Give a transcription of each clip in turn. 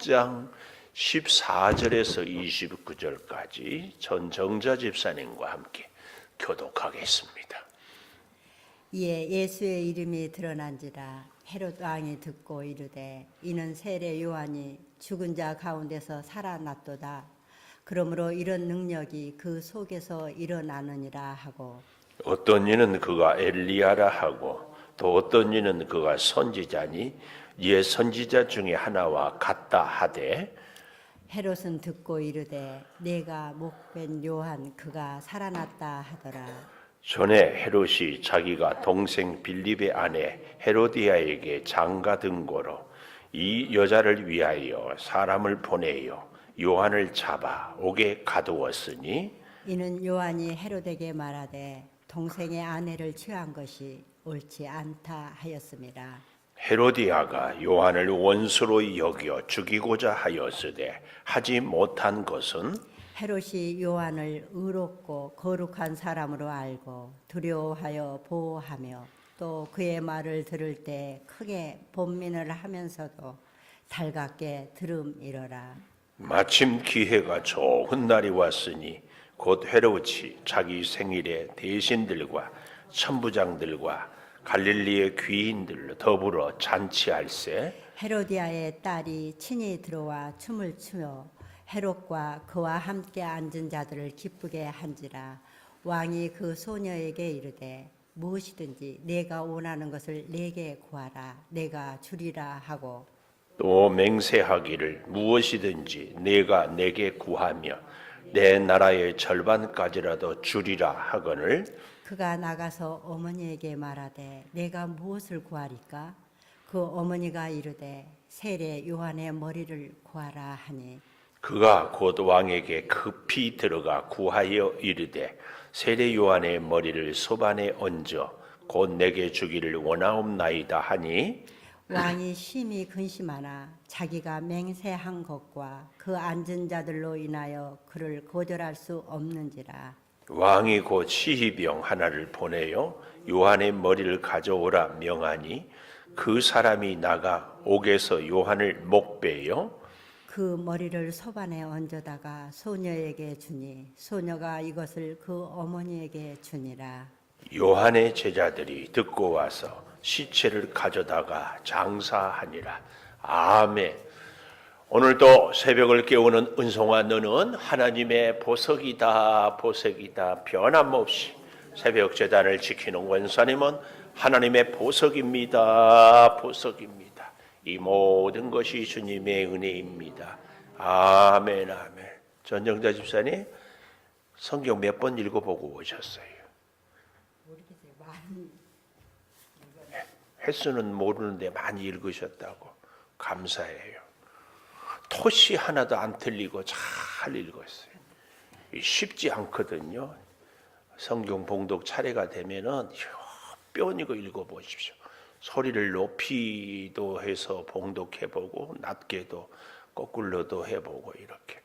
1장 14절에서 29절까지 전정자 집사님과 함께 교독하겠습니다. 이에 예수의 이름이 드러난지라 헤롯 왕이 듣고 이르되 이는 세례 요한이 죽은 자 가운데서 살아났도다. 그러므로 이런 능력이 그 속에서 일어나느니라 하고 어떤 이는 그가 엘리야라 하고 또 어떤 이는 그가 선지자니 이에 선지자 중에 하나와 같다 하되 헤롯은 듣고 이르되 내가 목벤 요한 그가 살아났다 하더라. 전에 헤롯이 자기가 동생 빌립의 아내 헤로디아에게 장가든 거로 이 여자를 위하여 사람을 보내어 요한을 잡아 옥에 가두었으니 이는 요한이 헤롯에게 말하되 동생의 아내를 취한 것이 옳지 않다 하였음이라. 헤로디아가 요한을 원수로 여겨 죽이고자 하였으되 하지 못한 것은 헤롯이 요한을 의롭고 거룩한 사람으로 알고 두려워하여 보호하며 또 그의 말을 들을 때 크게 번민을 하면서도 달갑게 들음이러라. 마침 기회가 좋은 날이 왔으니 곧 헤롯이 자기 생일에 대신들과 천부장들과 갈릴리의 귀인들로 더불어 잔치할세 헤로디아의 딸이 친히 들어와 춤을 추며 헤롯과 그와 함께 앉은 자들을 기쁘게 한지라. 왕이 그 소녀에게 이르되 무엇이든지 내가 원하는 것을 내게 구하라 내가 주리라 하고 또 맹세하기를 무엇이든지 내가 내게 구하며 내 나라의 절반까지라도 주리라 하거늘 그가 나가서 어머니에게 말하되 내가 무엇을 구하리까? 그 어머니가 이르되 세례 요한의 머리를 구하라 하니 그가 곧 왕에게 급히 들어가 구하여 이르되 세례 요한의 머리를 소반에 얹어 곧 내게 주기를 원하옵나이다 하니 왕이 심히 근심하나 자기가 맹세한 것과 그 앉은 자들로 인하여 그를 거절할 수 없는지라. 왕이 곧 시희병 하나를 보내어 요한의 머리를 가져오라 명하니 그 사람이 나가 옥에서 요한을 목베어 그 머리를 소반에 얹어다가 소녀에게 주니 소녀가 이것을 그 어머니에게 주니라. 요한의 제자들이 듣고 와서 시체를 가져다가 장사하니라. 아멘. 오늘도 새벽을 깨우는 은송아 너는 하나님의 보석이다 보석이다. 변함없이 새벽 제단을 지키는 원사님은 하나님의 보석입니다 보석입니다. 이 모든 것이 주님의 은혜입니다. 아멘 아멘. 전정자 집사님 성경 몇 번 읽어보고 오셨어요? 횟수는 모르는데 많이 읽으셨다고 감사해요. 토시 하나도 안 틀리고 잘 읽었어요. 쉽지 않거든요. 성경 봉독 차례가 되면은 뼈니고 읽어보십시오. 소리를 높이도 해서 봉독해보고 낮게도 거꾸로도 해보고 이렇게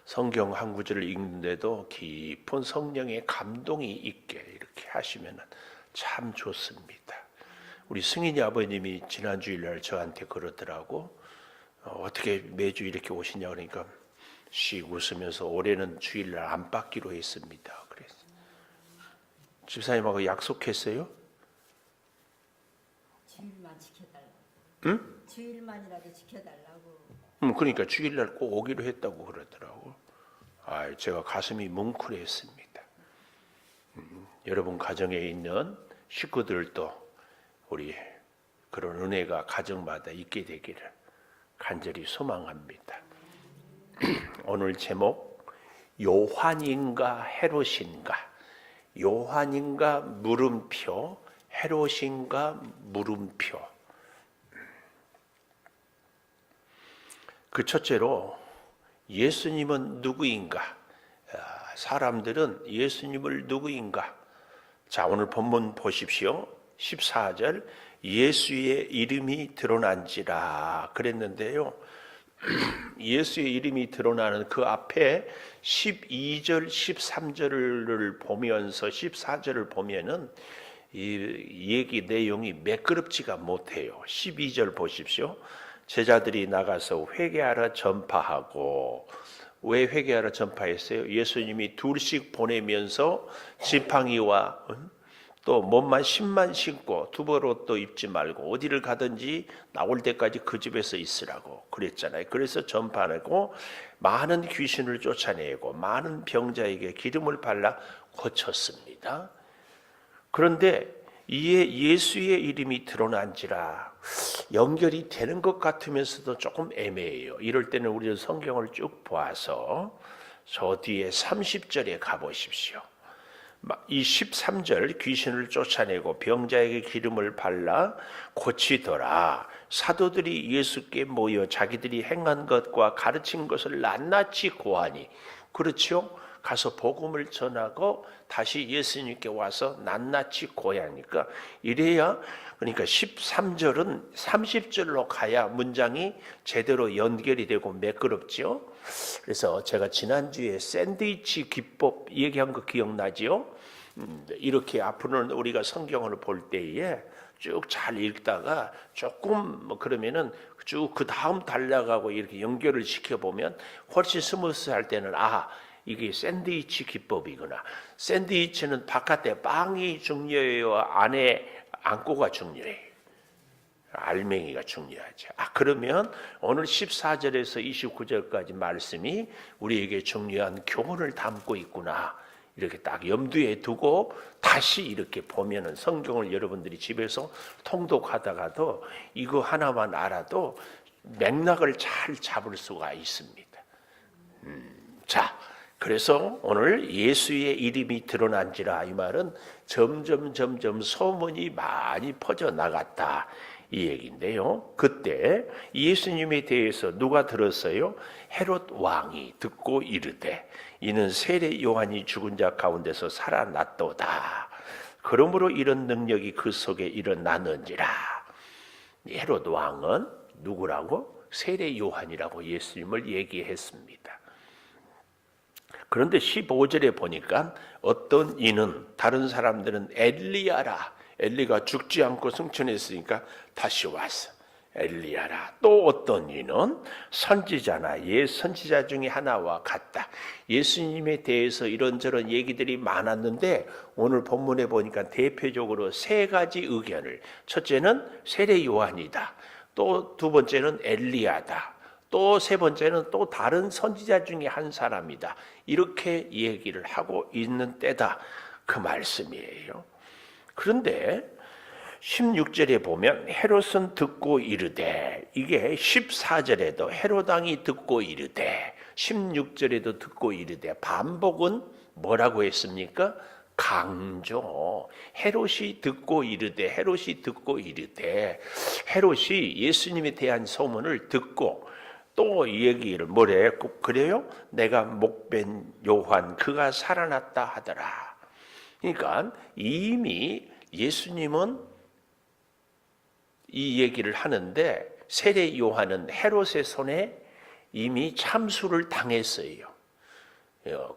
성경 한 구절을 읽는데도 깊은 성령의 감동이 있게 이렇게 하시면 참 좋습니다. 우리 승인이 아버님이 지난 주일날 저한테 그러더라고. 어떻게 매주 이렇게 오시냐 그러니까 씩 웃으면서 올해는 주일날 안 받기로 했습니다. 그래서 집사님하고 약속했어요? 주일만 지켜달라고. 응? 주일만이라도 지켜달라고. 그러니까 주일날 꼭 오기로 했다고 그러더라고. 제가 가슴이 뭉클했습니다. 여러분 가정에 있는 식구들도 우리 그런 은혜가 가정마다 있게 되기를 간절히 소망합니다. 오늘 제목 요한인가 헤롯인가 요한인가 물음표 헤롯인가 물음표. 그 첫째로 예수님은 누구인가? 사람들은 예수님을 누구인가? 자, 오늘 본문 보십시오. 14절 예수의 이름이 드러난지라 그랬는데요. 예수의 이름이 드러나는 그 앞에 12절, 13절을 보면서 14절을 보면은 이 얘기 내용이 매끄럽지가 못해요. 12절 보십시오. 제자들이 나가서 회개하라 전파하고, 왜 회개하라 전파했어요? 예수님이 둘씩 보내면서 지팡이와 또 몸만 10만 신고 두벌 옷도 입지 말고 어디를 가든지 나올 때까지 그 집에서 있으라고 그랬잖아요. 그래서 전파하고 많은 귀신을 쫓아내고 많은 병자에게 기름을 발라 고쳤습니다. 그런데 이에 예수의 이름이 드러난지라 연결이 되는 것 같으면서도 조금 애매해요. 이럴 때는 우리는 성경을 쭉 보아서 저 뒤에 30절에 가보십시오. 이 13절 귀신을 쫓아내고 병자에게 기름을 발라 고치더라. 사도들이 예수께 모여 자기들이 행한 것과 가르친 것을 낱낱이 고하니, 그렇죠? 가서 복음을 전하고 다시 예수님께 와서 낱낱이 고하니까, 이래야, 그러니까 13절은 30절로 가야 문장이 제대로 연결이 되고 매끄럽죠. 그래서 제가 지난주에 샌드위치 기법 얘기한 거 기억나지요? 이렇게 앞으로는 우리가 성경을 볼 때에 쭉 잘 읽다가 조금 그러면은 쭉 그 다음 달려가고 이렇게 연결을 시켜보면 훨씬 스무스할 때는 이게 샌드위치 기법이구나. 샌드위치는 바깥에 빵이 중요해요, 안에 안고가 중요해요? 알맹이가 중요하죠. 그러면 오늘 14절에서 29절까지 말씀이 우리에게 중요한 교훈을 담고 있구나, 이렇게 딱 염두에 두고 다시 이렇게 보면은 성경을 여러분들이 집에서 통독하다가도 이거 하나만 알아도 맥락을 잘 잡을 수가 있습니다. 자, 그래서 오늘 예수의 이름이 드러난지라, 이 말은 점점 소문이 많이 퍼져나갔다, 이 얘기인데요. 그때 예수님에 대해서 누가 들었어요? 헤롯 왕이 듣고 이르되 이는 세례 요한이 죽은 자 가운데서 살아났도다. 그러므로 이런 능력이 그 속에 일어나는지라. 헤롯 왕은 누구라고? 세례 요한이라고 예수님을 얘기했습니다. 그런데 15절에 보니까 어떤 이는, 다른 사람들은 엘리야라, 엘리가 죽지 않고 승천했으니까 다시 왔어, 엘리야라. 또 어떤 이는 선지자나 선지자 중에 하나와 같다. 예수님에 대해서 이런저런 얘기들이 많았는데 오늘 본문에 보니까 대표적으로 세 가지 의견을, 첫째는 세례 요한이다, 또 두 번째는 엘리야다, 또 세 번째는 또 다른 선지자 중에 한 사람이다, 이렇게 얘기를 하고 있는 때다, 그 말씀이에요. 그런데 16절에 보면 헤롯은 듣고 이르되, 이게 14절에도 헤롯 왕이 듣고 이르되 16절에도 듣고 이르되, 반복은 뭐라고 했습니까? 강조. 헤롯이 듣고 이르되, 헤롯이 듣고 이르되, 헤롯이 예수님에 대한 소문을 듣고 또 얘기를 뭐래? 그래요? 내가 목벤 요한 그가 살아났다 하더라. 그러니까 이미 예수님은 이 얘기를 하는데 세례 요한은 헤롯의 손에 이미 참수를 당했어요.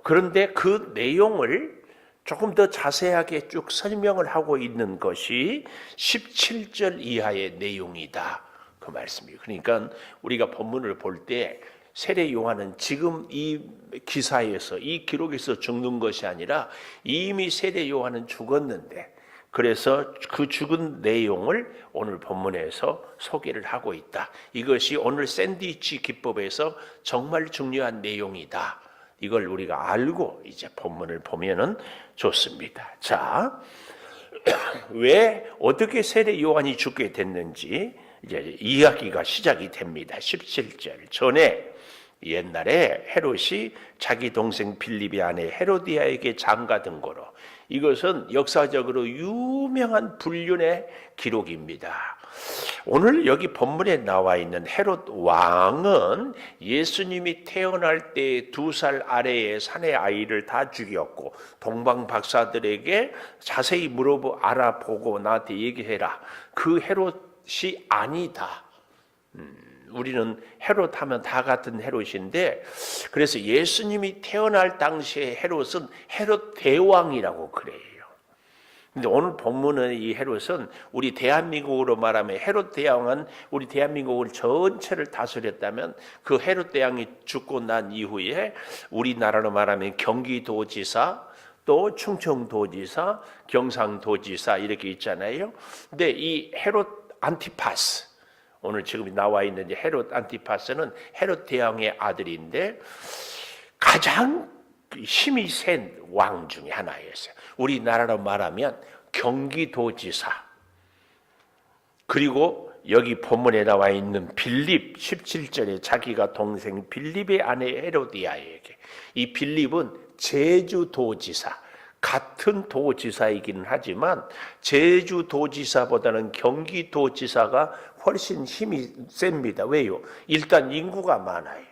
그런데 그 내용을 조금 더 자세하게 쭉 설명을 하고 있는 것이 17절 이하의 내용이다, 그 말씀이에요. 그러니까 우리가 본문을 볼 때 세례 요한은 지금 이 기사에서, 이 기록에서 죽는 것이 아니라 이미 세례 요한은 죽었는데, 그래서 그 죽은 내용을 오늘 본문에서 소개를 하고 있다. 이것이 오늘 샌드위치 기법에서 정말 중요한 내용이다. 이걸 우리가 알고 이제 본문을 보면은 좋습니다. 자, 왜 어떻게 세례 요한이 죽게 됐는지 이제 이야기가 시작이 됩니다. 17절 전에 옛날에 헤롯이 자기 동생 빌립의 아내 헤로디아에게 장가든 거로, 이것은 역사적으로 유명한 불륜의 기록입니다. 오늘 여기 본문에 나와 있는 헤롯 왕은 예수님이 태어날 때 2살 아래의 사내 아이를 다 죽였고, 동방 박사들에게 자세히 알아보고 나한테 얘기해라, 그 헤롯이 아니다. 우리는 헤롯 하면 다 같은 헤롯인데, 그래서 예수님이 태어날 당시에 헤롯은 헤롯 대왕이라고 그래요. 근데 오늘 본문의 이 헤롯은 우리 대한민국으로 말하면 헤롯 대왕은 우리 대한민국을 전체를 다스렸다면 그 헤롯 대왕이 죽고 난 이후에 우리나라로 말하면 경기도지사 또 충청도지사, 경상도지사 이렇게 있잖아요. 근데 이 헤롯 안티파스 오늘 지금 나와 있는 헤롯 안티파스는 헤롯 대왕의 아들인데 가장 힘이 센 왕 중에 하나였어요. 우리나라로 말하면 경기도지사 그리고 여기 본문에 나와 있는 빌립 17절에 자기가 동생 빌립의 아내 헤로디아에게 이 빌립은 제주도지사 같은 도지사이기는 하지만 제주도지사보다는 경기도지사가 훨씬 힘이 셉니다. 왜요? 일단 인구가 많아요.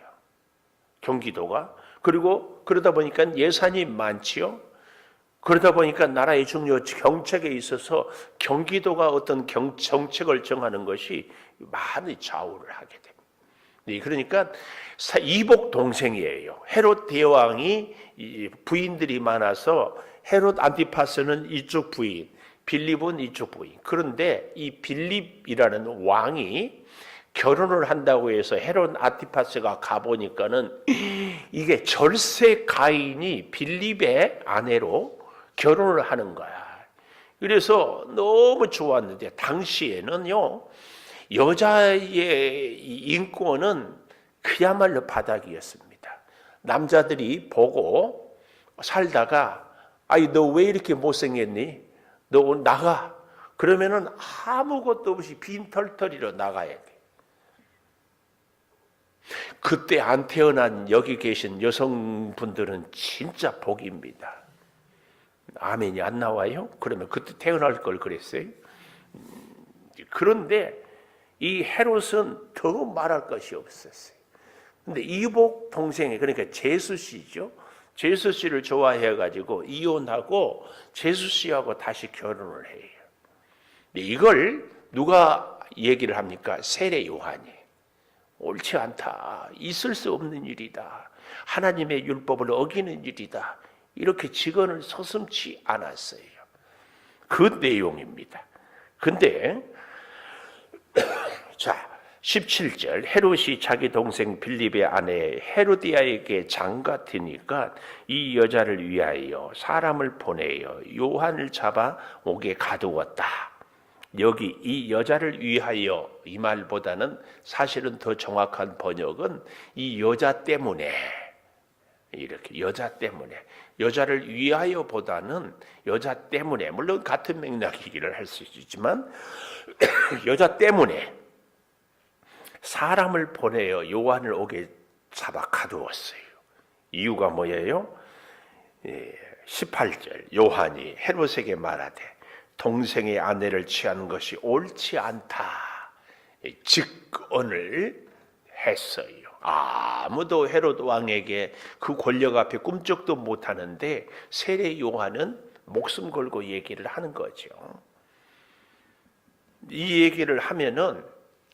경기도가. 그리고 그러다 보니까 예산이 많지요. 그러다 보니까 나라의 중요 정책에 있어서 경기도가 어떤 정책을 정하는 것이 많이 좌우를 하게 됩니다. 그러니까 이복 동생이에요. 헤롯 대왕이 부인들이 많아서 헤롯 안티파스는 이쪽 부인, 빌립은 이쪽 부인. 그런데 이 빌립이라는 왕이 결혼을 한다고 해서 헤롯 안티파스가 가보니까는 이게 절세 가인이 빌립의 아내로 결혼을 하는 거야. 그래서 너무 좋았는데 당시에는요 여자의 인권은 그야말로 바닥이었습니다. 남자들이 보고 살다가 아이 너 왜 이렇게 못생겼니? 너 오늘 나가. 그러면은 아무것도 없이 빈털터리로 나가야 돼. 그때 안 태어난 여기 계신 여성분들은 진짜 복입니다. 아멘이 안 나와요? 그러면 그때 태어날 걸 그랬어요? 그런데 이 헤롯은 더 말할 것이 없었어요. 근데 이복 동생이 그러니까 제수 씨죠. 제수 씨를 좋아해가지고 이혼하고 제수 씨하고 다시 결혼을 해요. 이걸 누가 얘기를 합니까? 세례 요한이. 옳지 않다. 있을 수 없는 일이다. 하나님의 율법을 어기는 일이다. 이렇게 직언을 서슴지 않았어요. 그 내용입니다. 근데 자 17절 헤롯이 자기 동생 빌립의 아내 헤로디아에게 장같으니까 이 여자를 위하여 사람을 보내어 요한을 잡아 옥에 가두었다. 여기 이 여자를 위하여 이 말보다는 사실은 더 정확한 번역은 이 여자 때문에 이렇게 여자 때문에 여자를 위하여보다는 여자 때문에 물론 같은 맥락이기를 할 수 있지만 여자 때문에 사람을 보내어 요한을 옥에 잡아 가두었어요. 이유가 뭐예요? 18절 요한이 헤롯에게 말하되 동생의 아내를 취하는 것이 옳지 않다. 직언을 했어요. 아무도 헤롯 왕에게 그 권력 앞에 꿈쩍도 못하는데 세례 요한은 목숨 걸고 얘기를 하는 거죠. 이 얘기를 하면은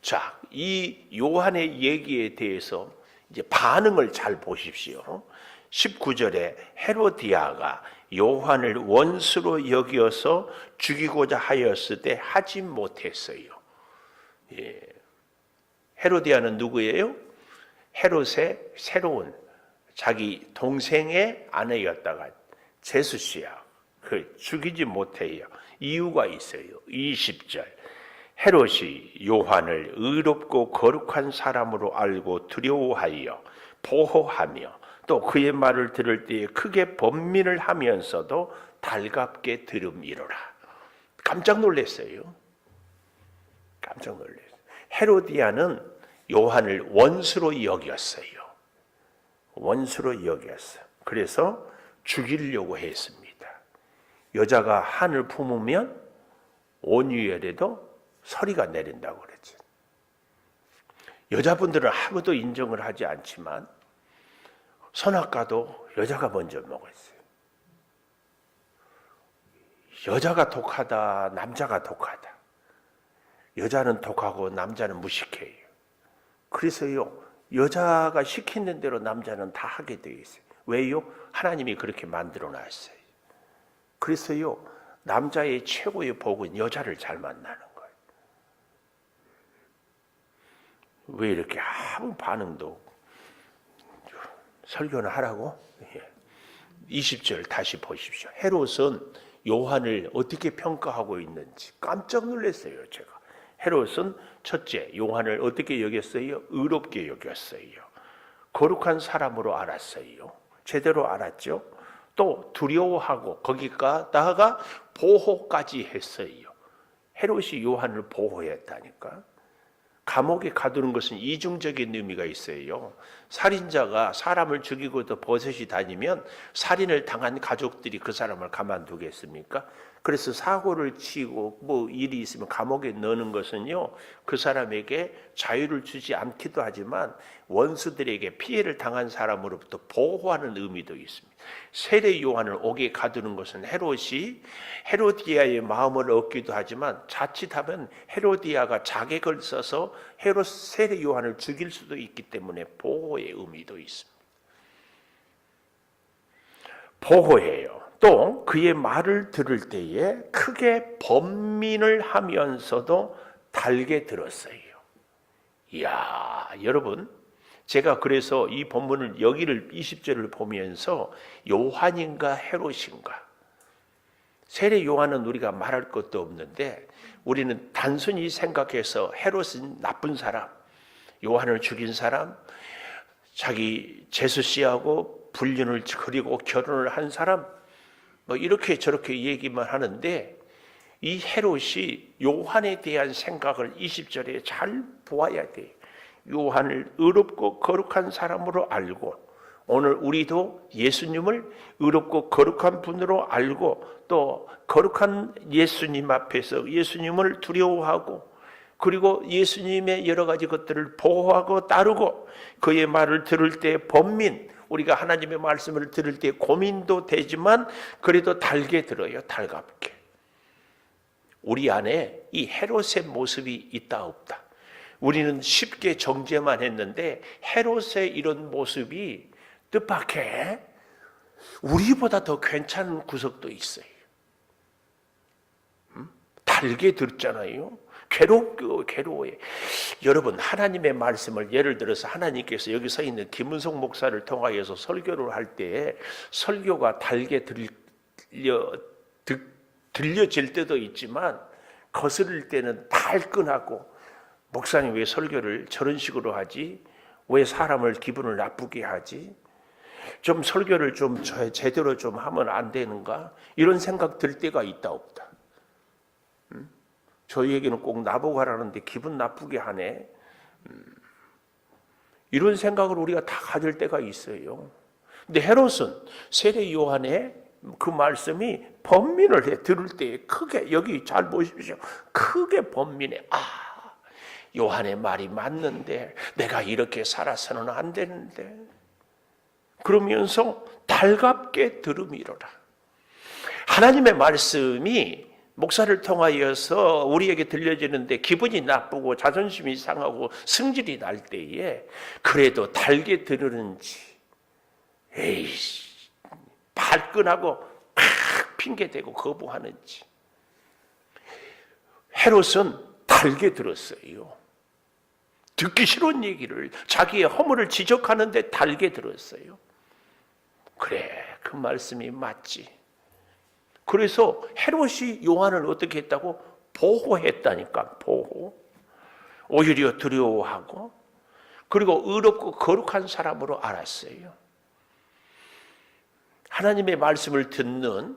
자, 이 요한의 얘기에 대해서 이제 반응을 잘 보십시오. 19절에 헤로디아가 요한을 원수로 여기어서 죽이고자 하였을 때 하지 못했어요. 예. 헤로디아는 누구예요? 헤롯의 새로운 자기 동생의 아내였다가 제수씨야. 그 죽이지 못해요. 이유가 있어요. 20절 헤롯이 요한을 의롭고 거룩한 사람으로 알고 두려워하여 보호하며 또 그의 말을 들을 때에 크게 번민을 하면서도 달갑게 들음이로라. 깜짝 놀랐어요. 깜짝 놀랐어요. 헤로디아는 요한을 원수로 여겼어요. 원수로 여겼어요. 그래서 죽이려고 했습니다. 여자가 한을 품으면 온유열에도 서리가 내린다고 그랬죠. 여자분들은 아무도 인정을 하지 않지만 선악과도 여자가 먼저 먹었어요. 여자가 독하다, 남자가 독하다. 여자는 독하고 남자는 무식해요. 그래서요, 여자가 시키는 대로 남자는 다 하게 되어 있어요. 왜요? 하나님이 그렇게 만들어 놨어요. 그래서요, 남자의 최고의 복은 여자를 잘 만나는 거예요. 왜 이렇게 아무 반응도 없고. 설교는 하라고? 20절 다시 보십시오. 헤롯은 요한을 어떻게 평가하고 있는지 깜짝 놀랐어요. 제가. 헤롯은 첫째, 요한을 어떻게 여겼어요? 의롭게 여겼어요. 거룩한 사람으로 알았어요. 제대로 알았죠. 또 두려워하고 거기다가 보호까지 했어요. 헤롯이 요한을 보호했다니까. 감옥에 가두는 것은 이중적인 의미가 있어요. 살인자가 사람을 죽이고도 버섯이 다니면 살인을 당한 가족들이 그 사람을 가만두겠습니까? 그래서 사고를 치고 뭐 일이 있으면 감옥에 넣는 것은요, 그 사람에게 자유를 주지 않기도 하지만 원수들에게 피해를 당한 사람으로부터 보호하는 의미도 있습니다. 세례 요한을 옥에 가두는 것은 헤롯이 헤로디아의 마음을 얻기도 하지만 자칫하면 헤로디아가 자객을 써서 세례 요한을 죽일 수도 있기 때문에 보호의 의미도 있습니다. 보호해요. 또 그의 말을 들을 때에 크게 번민을 하면서도 달게 들었어요. 이야, 여러분, 제가 그래서 이 본문을 여기를 20절을 보면서 요한인가 헤롯인가, 세례 요한은 우리가 말할 것도 없는데 우리는 단순히 생각해서 헤롯은 나쁜 사람, 요한을 죽인 사람, 자기 제수 씨하고 불륜을 그리고 결혼을 한 사람, 뭐 이렇게 저렇게 얘기만 하는데 이 헤롯이 요한에 대한 생각을 20절에 잘 보아야 돼요. 요한을 의롭고 거룩한 사람으로 알고, 오늘 우리도 예수님을 의롭고 거룩한 분으로 알고, 또 거룩한 예수님 앞에서 예수님을 두려워하고, 그리고 예수님의 여러 가지 것들을 보호하고 따르고, 그의 말을 들을 때 번민, 우리가 하나님의 말씀을 들을 때 고민도 되지만 그래도 달게 들어요. 달갑게. 우리 안에 이 헤롯의 모습이 있다 없다. 우리는 쉽게 정죄만 했는데 헤롯의 이런 모습이 뜻밖의 우리보다 더 괜찮은 구석도 있어요. 달게 들었잖아요. 괴로워해. 여러분, 하나님의 말씀을 예를 들어서 하나님께서 여기 서 있는 김은석 목사를 통하여서 설교를 할 때 설교가 달게 들려질 때도 있지만 거스를 때는 달끈하고, 목사님 왜 설교를 저런 식으로 하지? 왜 사람을 기분을 나쁘게 하지? 좀 설교를 좀 제대로 좀 하면 안 되는가? 이런 생각 들 때가 있다 없다. 저희에게는 꼭 나보고 하라는데 기분 나쁘게 하네. 이런 생각을 우리가 다 가질 때가 있어요. 근데 헤롯은 세례 요한의 그 말씀이 번민을 해. 들을 때 크게, 여기 잘 보십시오. 크게 번민해. 아, 요한의 말이 맞는데 내가 이렇게 살아서는 안 되는데. 그러면서 달갑게 들음이로라. 하나님의 말씀이 목사를 통하여서 우리에게 들려지는데 기분이 나쁘고 자존심이 상하고 승질이 날 때에 그래도 달게 들으는지, 에이씨, 발끈하고 팍 핑계대고 거부하는지. 헤롯은 달게 들었어요. 듣기 싫은 얘기를, 자기의 허물을 지적하는데 달게 들었어요. 그래, 그 말씀이 맞지. 그래서 헤롯이 요한을 어떻게 했다고? 보호했다니까. 보호. 오히려 두려워하고, 그리고 의롭고 거룩한 사람으로 알았어요. 하나님의 말씀을 듣는,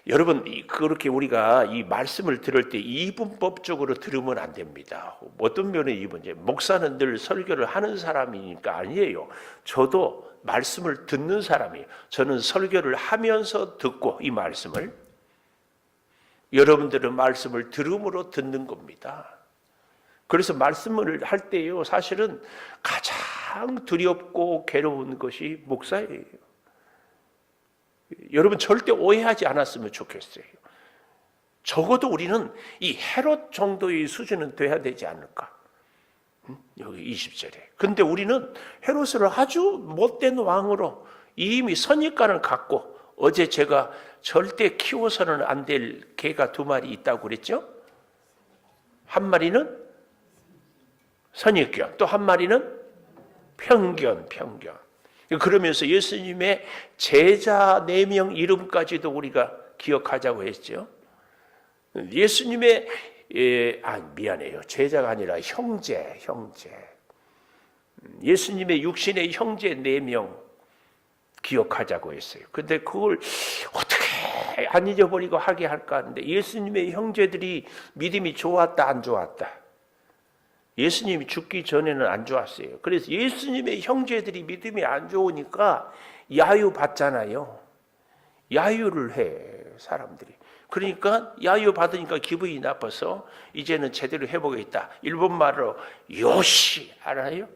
여러분, 그렇게 우리가 이 말씀을 들을 때 이분법적으로 들으면 안 됩니다. 어떤 면에 이분이, 목사는 늘 설교를 하는 사람이니까 아니에요. 저도 말씀을 듣는 사람이에요. 저는 설교를 하면서 듣고, 이 말씀을, 여러분들은 말씀을 들음으로 듣는 겁니다. 그래서 말씀을 할 때요, 사실은 가장 두렵고 괴로운 것이 목사예요. 여러분, 절대 오해하지 않았으면 좋겠어요. 적어도 우리는 이 헤롯 정도의 수준은 돼야 되지 않을까? 여기 20절에. 근데 우리는 헤롯을 아주 못된 왕으로 이미 선입관을 갖고 어제 제가 절대 키워서는 안 될 개가 2마리 있다고 그랬죠? 한 마리는 선입견, 또 한 마리는 편견. 그러면서 예수님의 제자 4명 이름까지도 우리가 기억하자고 했죠. 예수님의 미안해요. 제자가 아니라 형제. 예수님의 육신의 형제 4명 기억하자고 했어요. 근데 그걸 어떻게 안 잊어버리고 하게 할까 하는데 예수님의 형제들이 믿음이 좋았다 안 좋았다? 예수님이 죽기 전에는 안 좋았어요. 그래서 예수님의 형제들이 믿음이 안 좋으니까 야유 받잖아요. 야유를 해 사람들이. 그러니까 야유 받으니까 기분이 나빠서 이제는 제대로 해보겠다. 일본말로 요시 알아요?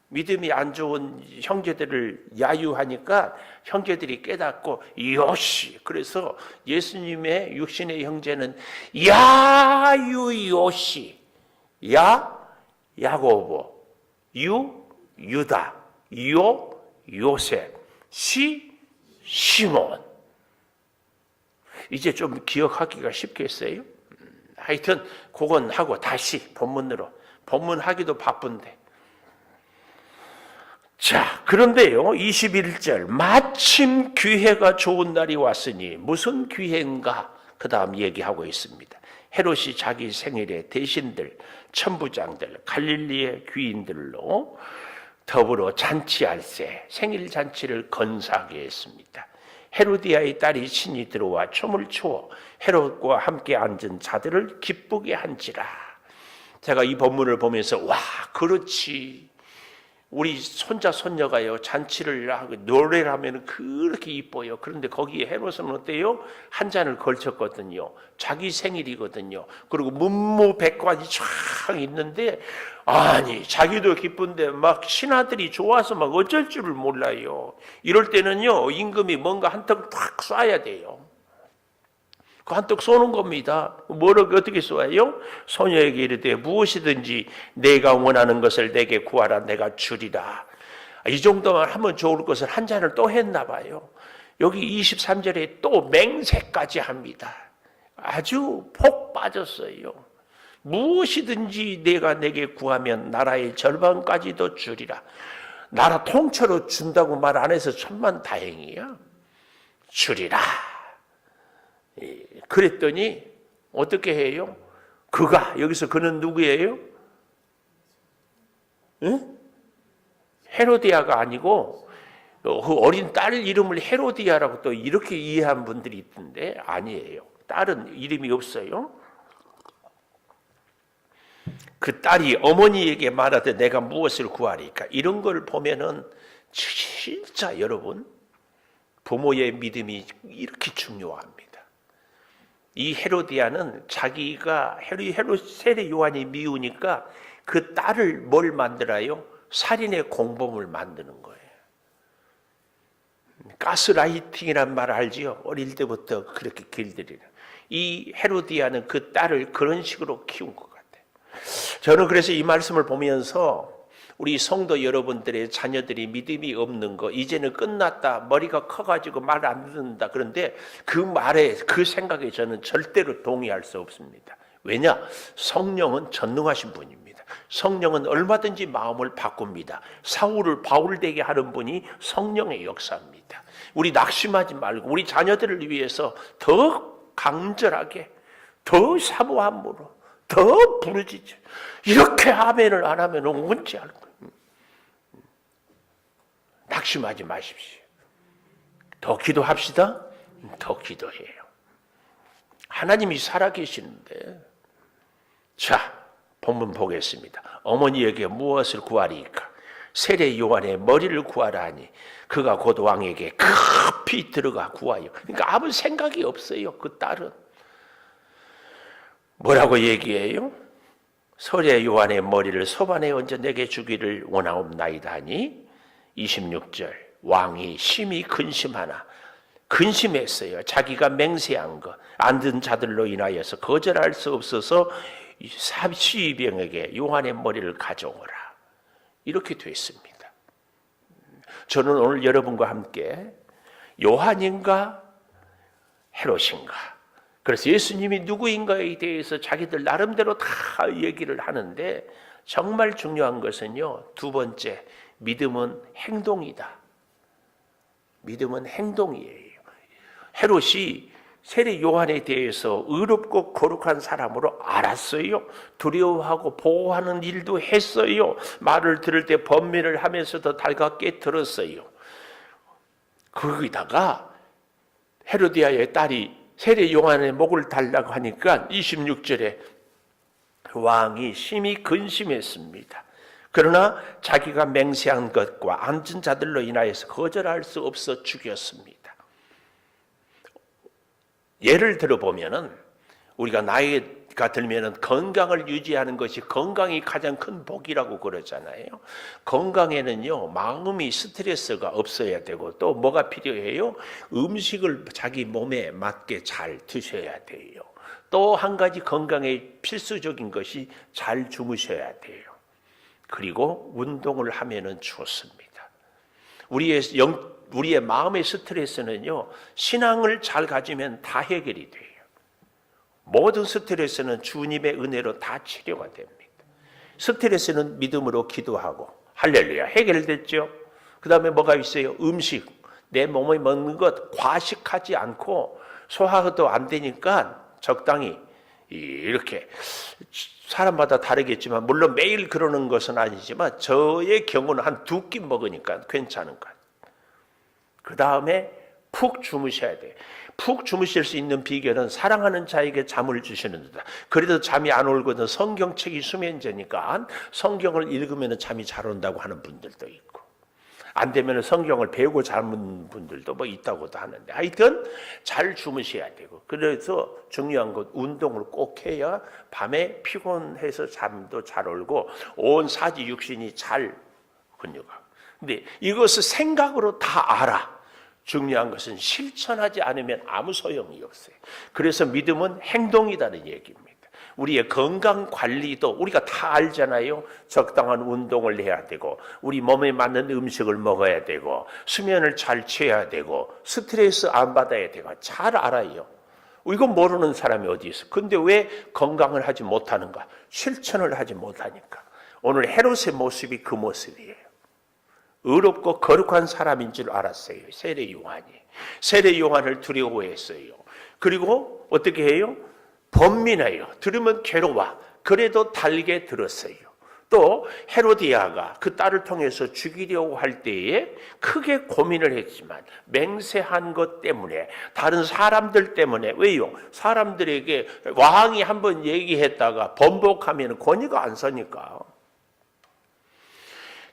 믿음이 안 좋은 형제들을 야유하니까 형제들이 깨닫고 요시. 그래서 예수님의 육신의 형제는 야유요시. 야고보, 유다, 요셉, 시몬. 이제 좀 기억하기가 쉽겠어요? 하여튼 그건 하고 다시 본문으로. 본문 하기도 바쁜데. 자, 그런데요, 21절 마침 기회가 좋은 날이 왔으니 무슨 기회인가? 그 다음 얘기하고 있습니다. 헤롯이 자기 생일에 대신들, 천부장들, 갈릴리의 귀인들로 더불어 잔치할세 생일 잔치를 건사하게 했습니다. 헤로디아의 딸이 친히 들어와 춤을 추어 헤롯과 함께 앉은 자들을 기쁘게 한지라. 제가 이 본문을 보면서 와, 그렇지. 우리 손자 손녀가요 잔치를 하고 노래를 하면 그렇게 이뻐요. 그런데 거기에 헤롯은 어때요? 한 잔을 걸쳤거든요. 자기 생일이거든요. 그리고 문무백관이 쫙 있는데 아니 자기도 기쁜데 막 신하들이 좋아서 막 어쩔 줄을 몰라요. 이럴 때는요 임금이 뭔가 한턱 탁 쏴야 돼요. 그 한턱 쏘는 겁니다. 뭐라고 어떻게 쏘아요? 소녀에게 이르되 무엇이든지 내가 원하는 것을 내게 구하라 내가 주리라. 이 정도만 하면 좋을 것을 한 잔을 또 했나 봐요. 여기 23절에 또 맹세까지 합니다. 아주 폭 빠졌어요. 무엇이든지 내가 내게 구하면 나라의 절반까지도 주리라. 나라 통째로 준다고 말 안 해서 천만다행이야. 주리라. 그랬더니 어떻게 해요? 여기서 그는 누구예요? 응? 헤로디아가 아니고 그 어린 딸 이름을 헤로디아라고 또 이렇게 이해한 분들이 있던데 아니에요. 딸은 이름이 없어요. 그 딸이 어머니에게 말하되 내가 무엇을 구하리까? 이런 걸 보면은 진짜 여러분 부모의 믿음이 이렇게 중요합니다. 이 헤로디아는 자기가 세례 요한이 미우니까 그 딸을 뭘 만들어요? 살인의 공범을 만드는 거예요. 가스라이팅이란 말 알지요? 어릴 때부터 그렇게 길들이는. 이 헤로디아는 그 딸을 그런 식으로 키운 것 같아요. 저는 그래서 이 말씀을 보면서 우리 성도 여러분들의 자녀들이 믿음이 없는 거 이제는 끝났다. 머리가 커가지고 말 안 듣는다. 그런데 그 말에 그 생각에 저는 절대로 동의할 수 없습니다. 왜냐? 성령은 전능하신 분입니다. 성령은 얼마든지 마음을 바꿉니다. 사울을 바울되게 하는 분이 성령의 역사입니다. 우리 낙심하지 말고 우리 자녀들을 위해서 더 강절하게 더 사모함으로 더 부르짖죠. 이렇게 아멘을 안 하면 원치 않을 거예요. 낙심하지 마십시오. 더 기도합시다. 더 기도해요. 하나님이 살아계시는데. 자, 본문 보겠습니다. 어머니에게 무엇을 구하리까? 세례 요한의 머리를 구하라 하니 그가 곧 왕에게 급히 들어가 구하여. 그러니까 아무 생각이 없어요. 그 딸은. 뭐라고 얘기해요? 세례 요한의 머리를 소반에 얹어 내게 주기를 원하옵나이다 하니 26절 왕이 심히 근심했어요. 자기가 맹세한 것 안 든 자들로 인하여서 거절할 수 없어서 시병에게 요한의 머리를 가져오라. 이렇게 됐습니다. 저는 오늘 여러분과 함께 요한인가 헤롯인가? 그래서 예수님이 누구인가에 대해서 자기들 나름대로 다 얘기를 하는데 정말 중요한 것은요, 두 번째, 믿음은 행동이다. 믿음은 행동이에요. 헤롯이 세례 요한에 대해서 의롭고 거룩한 사람으로 알았어요. 두려워하고 보호하는 일도 했어요. 말을 들을 때 번민을 하면서도 달갑게 들었어요. 거기다가 헤로디아의 딸이 세례 요한의 목을 달라고 하니까 26절에 왕이 심히 근심했습니다. 그러나 자기가 맹세한 것과 앉은 자들로 인하여서 거절할 수 없어 죽였습니다. 예를 들어보면은 우리가 나이가 들면은 건강을 유지하는 것이 건강이 가장 큰 복이라고 그러잖아요. 건강에는요, 마음이 스트레스가 없어야 되고 또 뭐가 필요해요? 음식을 자기 몸에 맞게 잘 드셔야 돼요. 또 한 가지 건강에 필수적인 것이 잘 주무셔야 돼요. 그리고 운동을 하면은 좋습니다. 우리의 마음의 스트레스는요, 신앙을 잘 가지면 다 해결이 돼요. 모든 스트레스는 주님의 은혜로 다 치료가 됩니다. 스트레스는 믿음으로 기도하고, 할렐루야, 해결됐죠? 그 다음에 뭐가 있어요? 음식. 내 몸에 먹는 것 과식하지 않고 소화도 안 되니까 적당히 이렇게, 사람마다 다르겠지만 물론 매일 그러는 것은 아니지만 저의 경우는 한 2끼 먹으니까 괜찮은 것. 그 다음에 푹 주무셔야 돼요. 푹 주무실 수 있는 비결은 사랑하는 자에게 잠을 주시는 듯. 그래도 잠이 안 오거든 성경책이 수면제니까 성경을 읽으면 잠이 잘 온다고 하는 분들도 있고, 안 되면 성경을 배우고 자는 분들도 뭐 있다고도 하는데, 하여튼 잘 주무셔야 되고, 그래서 중요한 건 운동을 꼭 해야 밤에 피곤해서 잠도 잘 오고 온 사지 육신이 잘 근육하고. 근데 이것을 생각으로 다 알아. 중요한 것은 실천하지 않으면 아무 소용이 없어요. 그래서 믿음은 행동이라는 얘기입니다. 우리의 건강 관리도 우리가 다 알잖아요. 적당한 운동을 해야 되고, 우리 몸에 맞는 음식을 먹어야 되고, 수면을 잘 취해야 되고, 스트레스 안 받아야 되고, 잘 알아요. 이건 모르는 사람이 어디 있어? 근데 왜 건강을 하지 못하는가? 실천을 하지 못하니까. 오늘 헤롯의 모습이 그 모습이에요. 의롭고 거룩한 사람인 줄 알았어요. 세례 요한이. 세례 요한을 두려워했어요. 그리고 어떻게 해요? 번민해요. 들으면 괴로워. 그래도 달게 들었어요. 또 헤로디아가 그 딸을 통해서 죽이려고 할 때에 크게 고민을 했지만 맹세한 것 때문에, 다른 사람들 때문에, 왜요? 사람들에게 왕이 한번 얘기했다가 번복하면 권위가 안 서니까.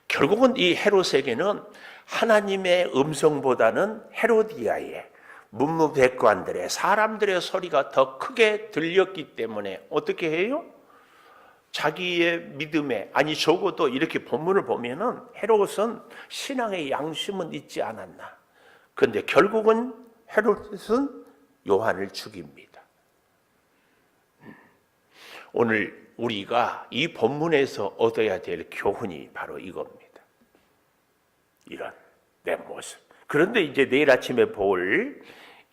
결국은 이 헤롯에게는 하나님의 음성보다는 헤로디아의 문무백관들의 사람들의 소리가 더 크게 들렸기 때문에 어떻게 해요? 자기의 믿음에, 아니 적어도 이렇게 본문을 보면은 헤롯은 신앙의 양심은 있지 않았나. 그런데 결국은 헤롯은 요한을 죽입니다. 오늘 우리가 이 본문에서 얻어야 될 교훈이 바로 이겁니다. 이런 내 모습. 그런데 이제 내일 아침에 볼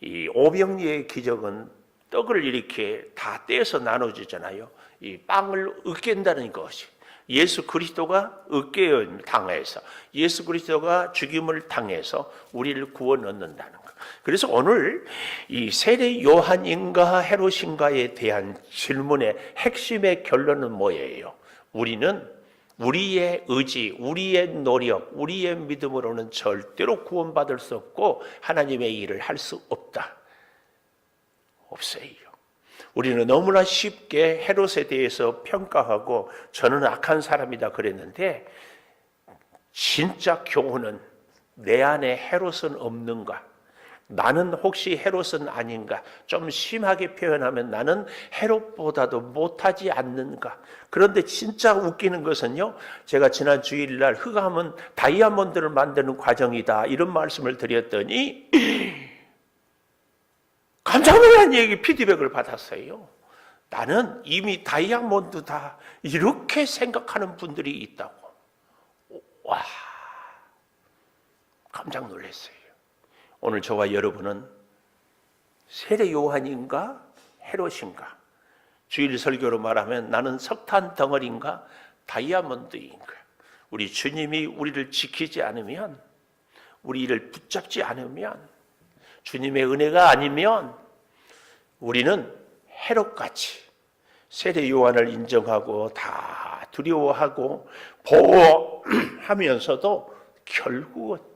이 오병이의 기적은 떡을 이렇게 다 떼서 나눠주잖아요. 이 빵을 으깬다는 것이, 예수 그리스도가 으깨어 당해서, 예수 그리스도가 죽임을 당해서 우리를 구원 얻는다는 것. 그래서 오늘 이 세례 요한인가 헤롯인가에 대한 질문의 핵심의 결론은 뭐예요? 우리는 우리의 의지, 우리의 노력, 우리의 믿음으로는 절대로 구원받을 수 없고 하나님의 일을 할 수 없다. 없어요. 우리는 너무나 쉽게 헤롯에 대해서 평가하고 저는 악한 사람이다 그랬는데, 진짜 교훈은 내 안에 헤롯은 없는가? 나는 혹시 헤롯은 아닌가? 좀 심하게 표현하면 나는 헤롯보다도 못하지 않는가? 그런데 진짜 웃기는 것은요, 제가 지난 주일날 흑암은 다이아몬드를 만드는 과정이다 이런 말씀을 드렸더니 깜짝 놀란 얘기 피드백을 받았어요. 나는 이미 다이아몬드다 이렇게 생각하는 분들이 있다고. 와, 깜짝 놀랐어요. 오늘 저와 여러분은 세례 요한인가 헤롯인가? 주일 설교로 말하면 나는 석탄 덩어리인가 다이아몬드인가? 우리 주님이 우리를 지키지 않으면, 우리를 붙잡지 않으면, 주님의 은혜가 아니면 우리는 헤롯같이 세례 요한을 인정하고 다 두려워하고 보호하면서도 결국은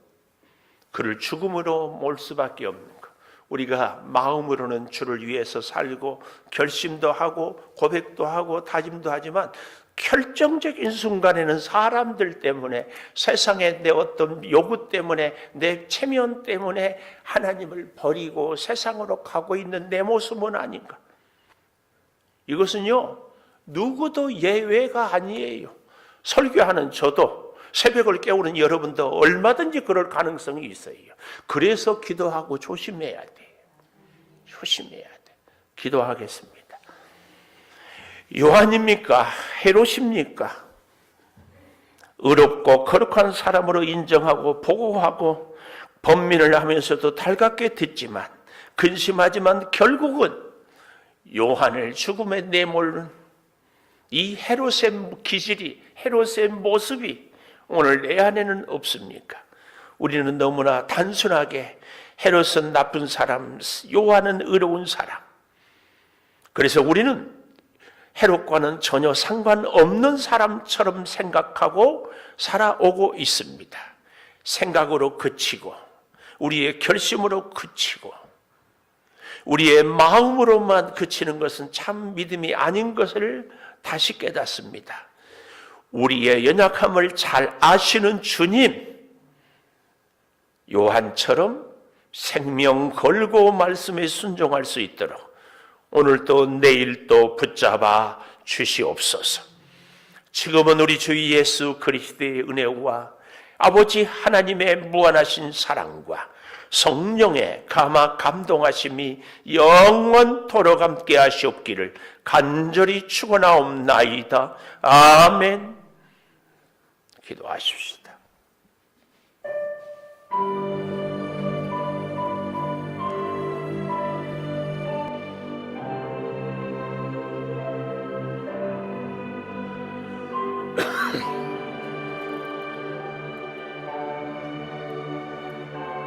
그를 죽음으로 몰 수밖에 없는 것. 우리가 마음으로는 주를 위해서 살고 결심도 하고 고백도 하고 다짐도 하지만 결정적인 순간에는 사람들 때문에, 세상의 내 어떤 요구 때문에, 내 체면 때문에 하나님을 버리고 세상으로 가고 있는 내 모습은 아닌가? 이것은요, 누구도 예외가 아니에요. 설교하는 저도, 새벽을 깨우는 여러분도 얼마든지 그럴 가능성이 있어요. 그래서 기도하고 조심해야 돼요. 조심해야 돼. 기도하겠습니다. 요한입니까? 헤롯입니까? 의롭고 거룩한 사람으로 인정하고 보고하고 번민을 하면서도 달갑게 듣지만, 근심하지만 결국은 요한을 죽음에 내몰는 이 헤롯의 기질이, 헤롯의 모습이 오늘 내 안에는 없습니까? 우리는 너무나 단순하게 헤롯은 나쁜 사람, 요한은 의로운 사람. 그래서 우리는 헤롯과는 전혀 상관없는 사람처럼 생각하고 살아오고 있습니다. 생각으로 그치고, 우리의 결심으로 그치고, 우리의 마음으로만 그치는 것은 참 믿음이 아닌 것을 다시 깨닫습니다. 우리의 연약함을 잘 아시는 주님, 요한처럼 생명 걸고 말씀에 순종할 수 있도록 오늘도 내일도 붙잡아 주시옵소서. 지금은 우리 주 예수 그리스도의 은혜와 아버지 하나님의 무한하신 사랑과 성령의 감화 감동하심이 영원토록 함께 하시옵기를 간절히 축원하옵나이다. 아멘. 기도하십시다.